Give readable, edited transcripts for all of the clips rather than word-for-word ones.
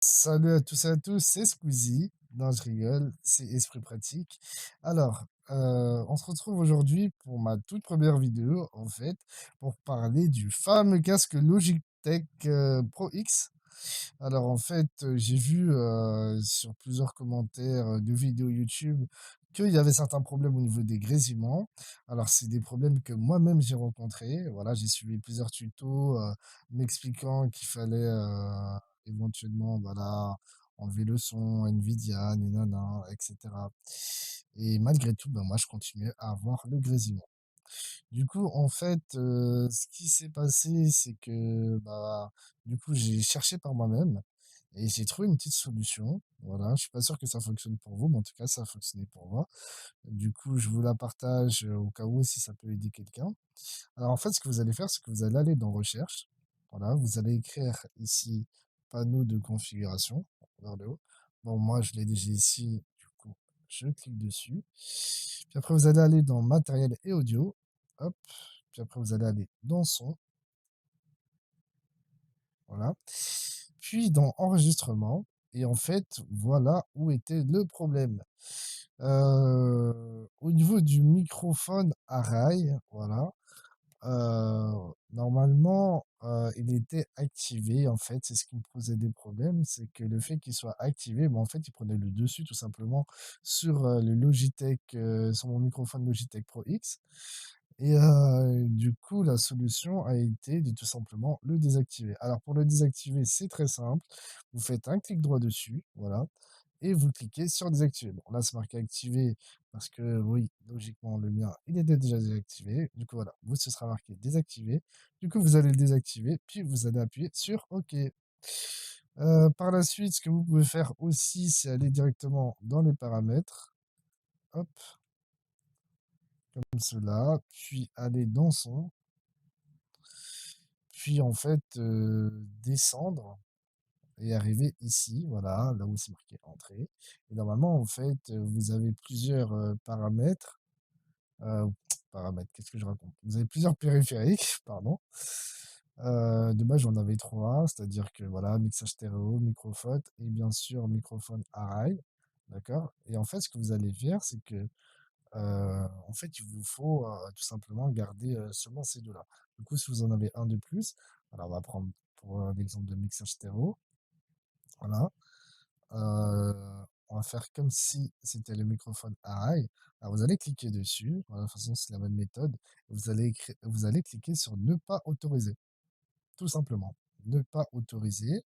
Salut à tous et à tous, c'est Squeezie. Non, je rigole, c'est Esprit Pratique. Alors, on se retrouve aujourd'hui pour ma toute première vidéo, en fait, pour parler du fameux casque Logitech Pro X. Alors, en fait, j'ai vu sur plusieurs commentaires de vidéos YouTube qu'il y avait certains problèmes au niveau des grésillements. Alors, c'est des problèmes que moi-même j'ai rencontrés. Voilà, j'ai suivi plusieurs tutos m'expliquant qu'il fallait éventuellement, voilà, enlever le son, Nvidia, nanana, etc. Et malgré tout, ben, moi, je continuais à avoir le grésillement. Du coup, en fait, ce qui s'est passé, c'est que, bah, du coup, j'ai cherché par moi-même et j'ai trouvé une petite solution. Voilà, je suis pas sûr que ça fonctionne pour vous, mais en tout cas, ça a fonctionné pour moi. Du coup, je vous la partage au cas où si ça peut aider quelqu'un. Alors, en fait, ce que vous allez faire, c'est que vous allez aller dans Recherche. Voilà, vous allez écrire ici panneau de configuration vers le haut. Bon, moi, je l'ai déjà ici. Du coup, je clique dessus. Puis après, vous allez aller dans Matériel et audio. Hop. Puis après, vous allez aller dans Son. Voilà. Puis dans Enregistrement. Et en fait, voilà où était le problème. Au niveau du microphone Array, voilà. Normalement, il était activé, en fait, c'est ce qui me posait des problèmes, c'est que le fait qu'il soit activé, bah, en fait, il prenait le dessus tout simplement sur, le Logitech, sur mon microphone Logitech Pro X et du coup, la solution a été de tout simplement le désactiver. Alors pour le désactiver, c'est très simple, vous faites un clic droit dessus, voilà, et vous cliquez sur désactiver. Bon, là, c'est marqué activé parce que oui, logiquement, le mien, il était déjà désactivé. Du coup, voilà, vous, ce sera marqué désactivé. Du coup, vous allez le désactiver, puis vous allez appuyer sur OK. Par la suite, ce que vous pouvez faire aussi, c'est aller directement dans les paramètres. Hop, comme cela. Puis aller dans son. Puis en fait, descendre et arriver ici, voilà, là où c'est marqué entrée. Et normalement, en fait, vous avez plusieurs paramètres. Paramètres, qu'est-ce que je raconte? Vous avez plusieurs périphériques, pardon. De base, j'en avais 3, c'est-à-dire que voilà, mixage stéréo, microphone et bien sûr microphone array. D'accord? Et en fait, ce que vous allez faire, c'est que en fait, il vous faut tout simplement garder seulement ces deux-là. Du coup, si vous en avez un de plus, alors on va prendre pour l'exemple de mixage stéréo. Voilà. On va faire comme si c'était le microphone array. Alors vous allez cliquer dessus. Voilà, de toute façon, c'est la même méthode. Vous allez cliquer sur ne pas autoriser, tout simplement. Ne pas autoriser.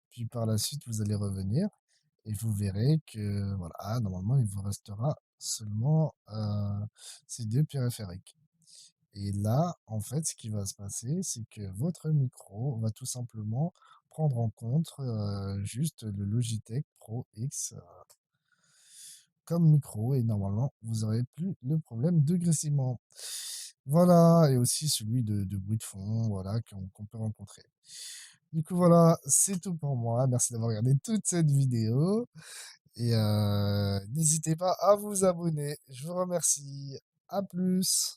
Puis par la suite, vous allez revenir et vous verrez que voilà, normalement, il vous restera seulement ces deux périphériques. Et là, en fait, ce qui va se passer, c'est que votre micro va tout simplement prendre en compte juste le Logitech Pro X comme micro et normalement, vous n'aurez plus le problème de grésillement. Voilà, et aussi celui de bruit de fond, voilà, qu'on peut rencontrer. Du coup, voilà, c'est tout pour moi. Merci d'avoir regardé toute cette vidéo et n'hésitez pas à vous abonner. Je vous remercie. À plus.